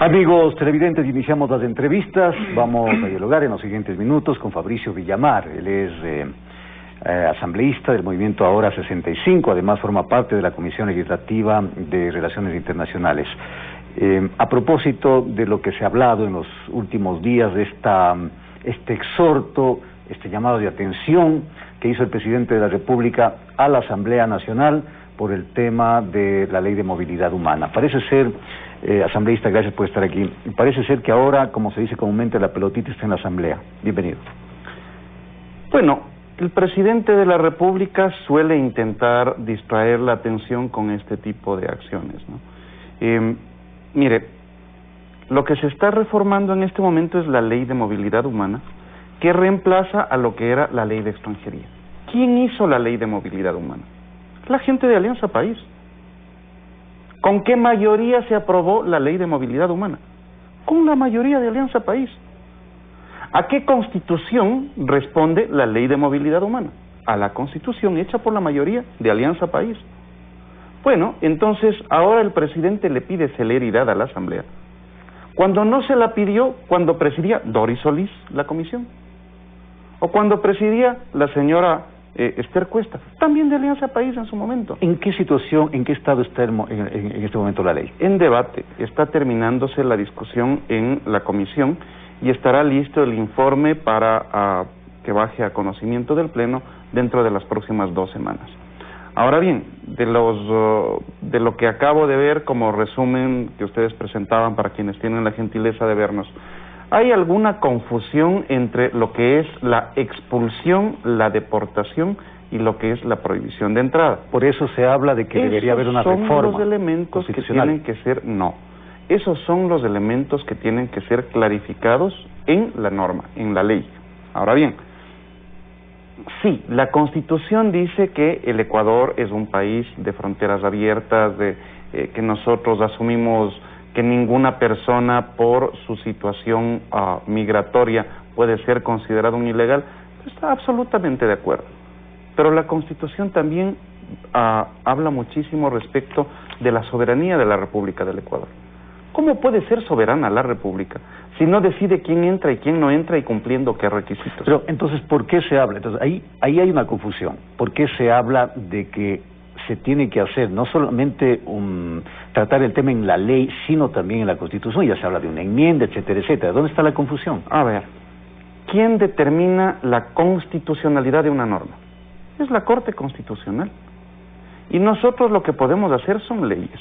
Amigos televidentes, iniciamos las entrevistas. Vamos a dialogar en los siguientes minutos con Fabricio Villamar. Él es asambleísta del Movimiento Ahora 65, además forma parte de la Comisión Legislativa de Relaciones Internacionales. A propósito de lo que se ha hablado en los últimos días de este exhorto, este llamado de atención que hizo el presidente de la República a la Asamblea Nacional por el tema de la Ley de Movilidad Humana. Parece ser, asambleísta, gracias por estar aquí, parece ser que ahora, como se dice comúnmente, la pelotita está en la Asamblea. Bienvenido. Bueno, el presidente de la República suele intentar distraer la atención con este tipo de acciones, ¿no? Mire, lo que se está reformando en este momento es la Ley de Movilidad Humana, que reemplaza a lo que era la Ley de Extranjería. ¿Quién hizo la Ley de Movilidad Humana? La gente de Alianza País. ¿Con qué mayoría se aprobó la Ley de Movilidad Humana? Con la mayoría de Alianza País. ¿A qué constitución responde la Ley de Movilidad Humana? A la constitución hecha por la mayoría de Alianza País. Bueno, entonces ahora el presidente le pide celeridad a la Asamblea, cuando no se la pidió cuando presidía Doris Solís la comisión, o cuando presidía la señora Esther Cuesta, también de Alianza País en su momento. ¿En qué situación, en qué estado está en este momento la ley? En debate, está terminándose la discusión en la comisión y estará listo el informe para que baje a conocimiento del Pleno dentro de las próximas 2 semanas. Ahora bien, de lo que acabo de ver como resumen que ustedes presentaban para quienes tienen la gentileza de vernos, hay alguna confusión entre lo que es la expulsión, la deportación y lo que es la prohibición de entrada. Por eso se habla de que debería haber una reforma. Esos son los elementos que tienen que ser, esos son los elementos que tienen que ser clarificados en la norma, en la ley. Ahora bien, sí, la Constitución dice que el Ecuador es un país de fronteras abiertas, que nosotros asumimos que ninguna persona por su situación migratoria puede ser considerado un ilegal. Está absolutamente de acuerdo. Pero la Constitución también habla muchísimo respecto de la soberanía de la República del Ecuador. ¿Cómo puede ser soberana la República si no decide quién entra y quién no entra y cumpliendo qué requisitos? Pero entonces, ¿por qué se habla? Entonces, ahí hay una confusión. ¿Por qué se habla de que se tiene que hacer no solamente tratar el tema en la ley, sino también en la Constitución? Ya se habla de una enmienda, etcétera, etcétera. ¿Dónde está la confusión? A ver, ¿quién determina la constitucionalidad de una norma? Es la Corte Constitucional. Y nosotros lo que podemos hacer son leyes.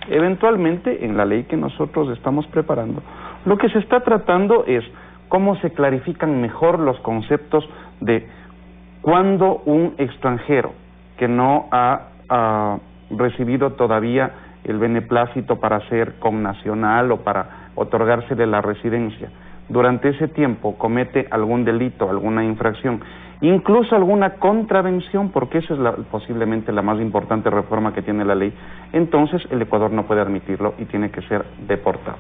Eventualmente, en la ley que nosotros estamos preparando, lo que se está tratando es cómo se clarifican mejor los conceptos de cuando un extranjero que no ha recibido todavía el beneplácito para ser connacional o para otorgársele la residencia, durante ese tiempo comete algún delito, alguna infracción, incluso alguna contravención, porque esa es posiblemente la más importante reforma que tiene la ley, entonces el Ecuador no puede admitirlo y tiene que ser deportado.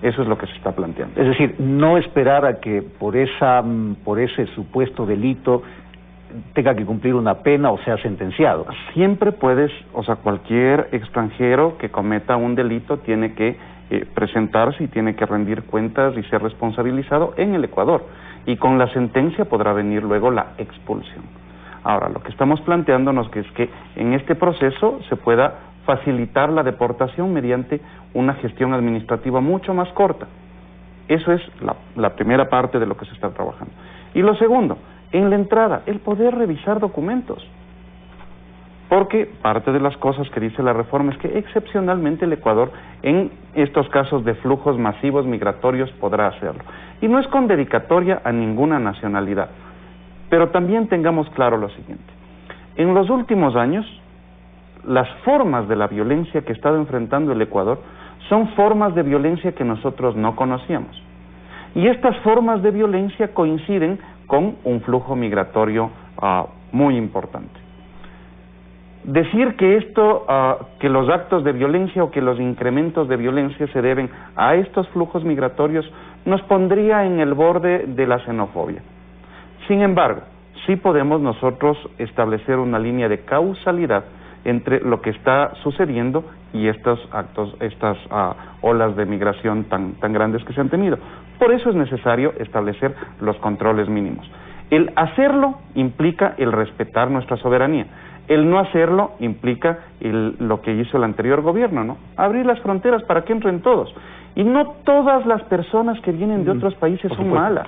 Eso es lo que se está planteando. Es decir, no esperar a que por ese supuesto delito tenga que cumplir una pena o sea sentenciado. Siempre puedes, cualquier extranjero que cometa un delito tiene que presentarse y tiene que rendir cuentas y ser responsabilizado en el Ecuador. Y con la sentencia podrá venir luego la expulsión. Ahora, lo que estamos planteándonos es que en este proceso se pueda facilitar la deportación mediante una gestión administrativa mucho más corta. Eso es la primera parte de lo que se está trabajando. Y lo segundo, en la entrada, el poder revisar documentos. Porque parte de las cosas que dice la reforma es que excepcionalmente el Ecuador en estos casos de flujos masivos migratorios podrá hacerlo. Y no es con dedicatoria a ninguna nacionalidad. Pero también tengamos claro lo siguiente. En los últimos años, las formas de la violencia que ha estado enfrentando el Ecuador son formas de violencia que nosotros no conocíamos. Y estas formas de violencia coinciden con un flujo migratorio muy importante. Decir que que los actos de violencia o que los incrementos de violencia se deben a estos flujos migratorios nos pondría en el borde de la xenofobia. Sin embargo, sí podemos nosotros establecer una línea de causalidad entre lo que está sucediendo y estos actos, estas olas de migración tan grandes que se han tenido. Por eso es necesario establecer los controles mínimos. El hacerlo implica el respetar nuestra soberanía. El no hacerlo implica lo que hizo el anterior gobierno, ¿no? Abrir las fronteras para que entren todos. Y no todas las personas que vienen de otros países son malas.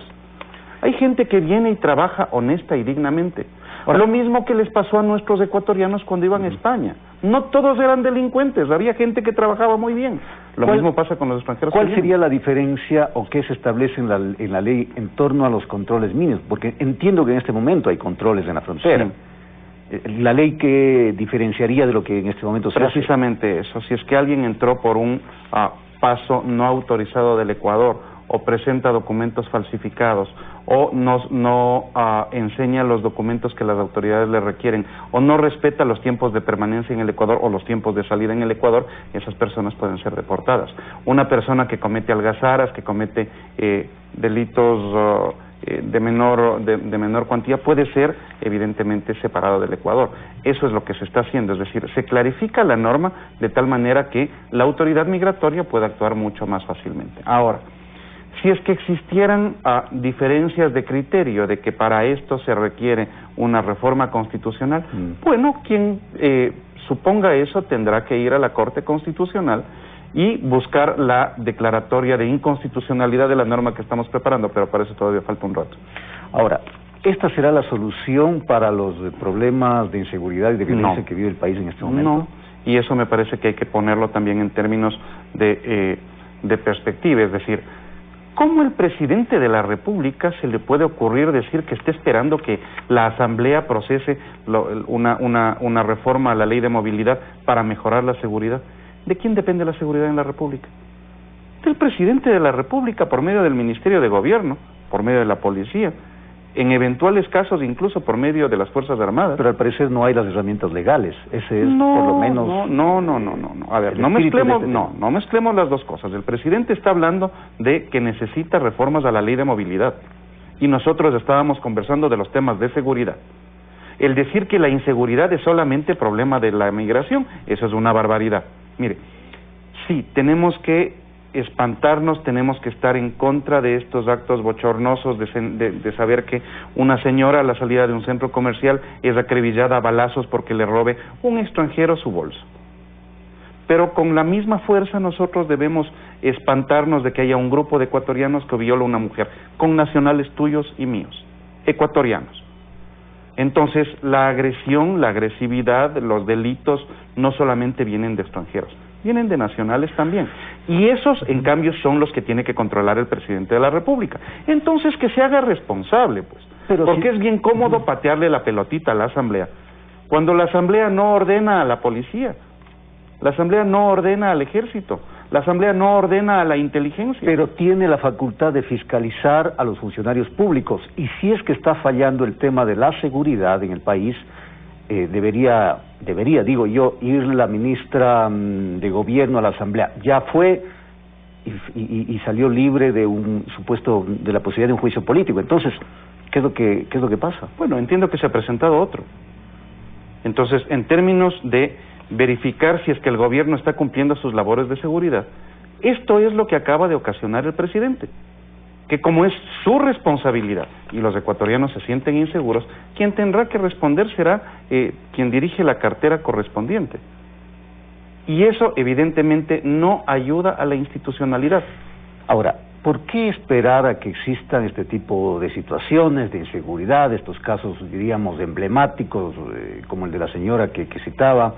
Hay gente que viene y trabaja honesta y dignamente. Lo mismo que les pasó a nuestros ecuatorianos cuando iban a España. No todos eran delincuentes, había gente que trabajaba muy bien. Lo mismo pasa con los extranjeros. ¿Cuál sería la diferencia o qué se establece en la ley en torno a los controles mínimos? Porque entiendo que en este momento hay controles en la frontera. Sí. ¿La ley qué diferenciaría de lo que en este momento se hace? Precisamente eso. Si es que alguien entró por un paso no autorizado del Ecuador, o presenta documentos falsificados, o no enseña los documentos que las autoridades le requieren, o no respeta los tiempos de permanencia en el Ecuador o los tiempos de salida en el Ecuador, esas personas pueden ser deportadas. Una persona que comete algazaras, que comete delitos de menor cuantía, puede ser evidentemente separado del Ecuador. Eso es lo que se está haciendo, es decir, se clarifica la norma de tal manera que la autoridad migratoria pueda actuar mucho más fácilmente. Ahora, si es que existieran diferencias de criterio de que para esto se requiere una reforma constitucional, bueno, quien suponga eso tendrá que ir a la Corte Constitucional y buscar la declaratoria de inconstitucionalidad de la norma que estamos preparando, pero para eso todavía falta un rato. Ahora, ¿esta será la solución para los problemas de inseguridad y de violencia que vive el país en este momento? No, y eso me parece que hay que ponerlo también en términos de perspectiva, es decir, ¿cómo el presidente de la República se le puede ocurrir decir que está esperando que la Asamblea procese una reforma a la ley de movilidad para mejorar la seguridad? ¿De quién depende la seguridad en la República? Del presidente de la República por medio del Ministerio de Gobierno, por medio de la policía, en eventuales casos incluso por medio de las Fuerzas Armadas. Pero al parecer no hay las herramientas legales, ese es por lo menos... No, a ver, no mezclemos las dos cosas. El presidente está hablando de que necesita reformas a la ley de movilidad y nosotros estábamos conversando de los temas de seguridad. El decir que la inseguridad es solamente problema de la migración, eso es una barbaridad. Mire, sí, tenemos que espantarnos, tenemos que estar en contra de estos actos bochornosos de saber que una señora a la salida de un centro comercial es acribillada a balazos porque le robe un extranjero su bolso. Pero con la misma fuerza nosotros debemos espantarnos de que haya un grupo de ecuatorianos que viola a una mujer, con nacionales tuyos y míos, ecuatorianos. Entonces, la agresión, la agresividad, los delitos no solamente vienen de extranjeros, vienen de nacionales también. Y esos, en cambio, son los que tiene que controlar el presidente de la República. Entonces, que se haga responsable, pues. Porque es bien cómodo patearle la pelotita a la Asamblea, cuando la Asamblea no ordena a la policía, la Asamblea no ordena al ejército, la Asamblea no ordena a la inteligencia. Pero tiene la facultad de fiscalizar a los funcionarios públicos, y si es que está fallando el tema de la seguridad en el país, debería, digo yo, ir la ministra de Gobierno a la Asamblea. Ya fue y salió libre de de la posibilidad de un juicio político. Entonces, ¿qué es lo que pasa? Bueno, entiendo que se ha presentado otro. Entonces, en términos de verificar si es que el gobierno está cumpliendo sus labores de seguridad, esto es lo que acaba de ocasionar el presidente, que como es su responsabilidad y los ecuatorianos se sienten inseguros, quien tendrá que responder será quien dirige la cartera correspondiente. Y eso evidentemente no ayuda a la institucionalidad. Ahora, ¿por qué esperar a que existan este tipo de situaciones de inseguridad, estos casos, diríamos, emblemáticos, como el de la señora que citaba,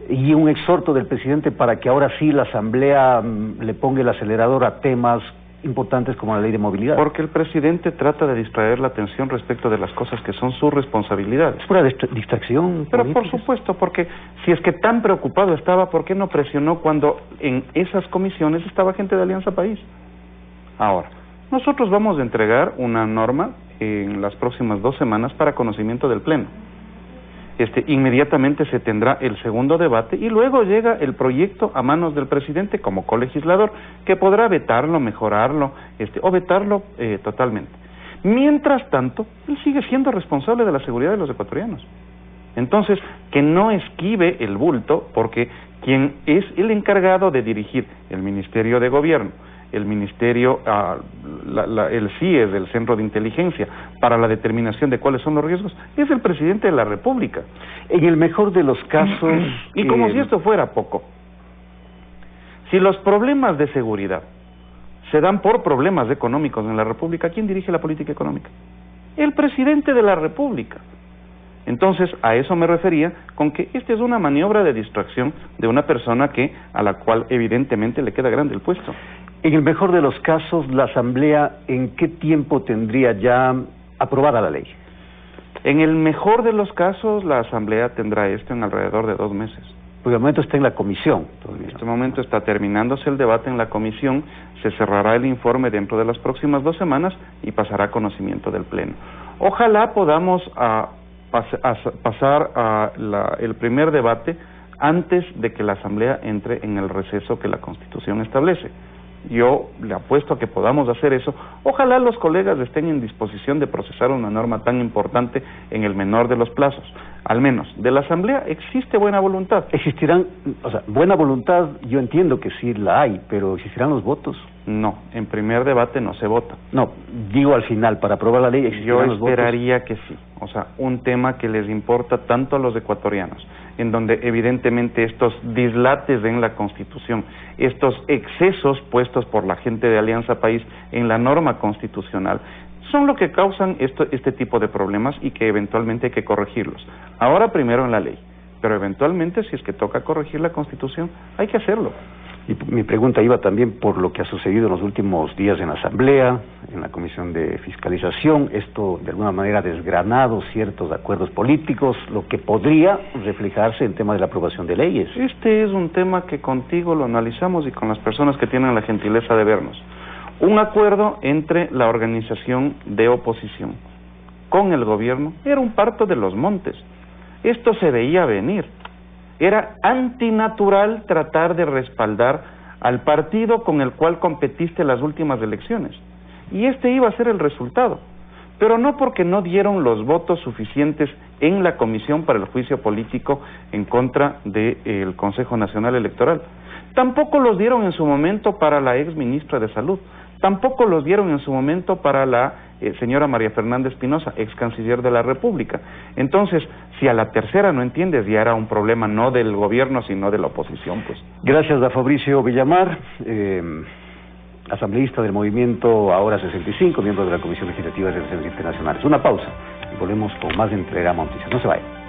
y un exhorto del presidente para que ahora sí la Asamblea le ponga el acelerador a temas importantes como la ley de movilidad? Porque el presidente trata de distraer la atención respecto de las cosas que son su responsabilidad. ¿Es pura distracción política? Pero por supuesto, porque si es que tan preocupado estaba, ¿por qué no presionó cuando en esas comisiones estaba gente de Alianza País? Ahora, nosotros vamos a entregar una norma en las próximas 2 semanas para conocimiento del Pleno. Inmediatamente se tendrá el segundo debate y luego llega el proyecto a manos del presidente como colegislador, que podrá vetarlo, mejorarlo, o vetarlo totalmente. Mientras tanto, él sigue siendo responsable de la seguridad de los ecuatorianos. Entonces, que no esquive el bulto, porque quien es el encargado de dirigir el Ministerio de Gobierno, el Ministerio, el CIES, el Centro de Inteligencia, para la determinación de cuáles son los riesgos, es el presidente de la República. En el mejor de los casos... Y como si esto fuera poco, si los problemas de seguridad se dan por problemas económicos en la República, ¿quién dirige la política económica? El presidente de la República. Entonces, a eso me refería con que esta es una maniobra de distracción de una persona a la cual evidentemente le queda grande el puesto. En el mejor de los casos, la Asamblea, ¿en qué tiempo tendría ya aprobada la ley? En el mejor de los casos, la Asamblea tendrá esto en alrededor de 2 meses. Porque al momento está en la comisión. En este momento está terminándose el debate en la comisión, se cerrará el informe dentro de las próximas 2 semanas y pasará a conocimiento del Pleno. Ojalá podamos pasar el primer debate antes de que la Asamblea entre en el receso que la Constitución establece. Yo le apuesto a que podamos hacer eso. Ojalá los colegas estén en disposición de procesar una norma tan importante en el menor de los plazos. Al menos, de la Asamblea existe buena voluntad. Existirán, buena voluntad, yo entiendo que sí la hay, pero ¿existirán los votos? No, en primer debate no se vota. No, digo al final, para aprobar la ley, ¿existirán los votos? Yo esperaría que sí. Un tema que les importa tanto a los ecuatorianos, en donde evidentemente estos dislates en la Constitución, estos excesos puestos por la gente de Alianza País en la norma constitucional, son lo que causan este tipo de problemas y que eventualmente hay que corregirlos. Ahora primero en la ley, pero eventualmente si es que toca corregir la Constitución, hay que hacerlo. Y mi pregunta iba también por lo que ha sucedido en los últimos días en la Asamblea, en la Comisión de Fiscalización. Esto de alguna manera ha desgranado ciertos acuerdos políticos, lo que podría reflejarse en tema de la aprobación de leyes. Este es un tema que contigo lo analizamos y con las personas que tienen la gentileza de vernos. Un acuerdo entre la organización de oposición con el gobierno era un parto de los montes. Esto se veía venir. Era antinatural tratar de respaldar al partido con el cual competiste las últimas elecciones. Y este iba a ser el resultado. Pero no porque no dieron los votos suficientes en la comisión para el juicio político en contra del Consejo Nacional Electoral. Tampoco los dieron en su momento para la ex ministra de Salud. Tampoco los dieron en su momento para la señora María Fernanda Espinosa, ex canciller de la República. Entonces, si a la tercera no entiendes, ya era un problema no del gobierno, sino de la oposición, pues. Gracias a Fabricio Villamar, asambleísta del Movimiento Ahora 65, miembro de la Comisión Legislativa de Relaciones Internacionales. Una pausa y volvemos con más de Entregamos Noticias. No se vayan.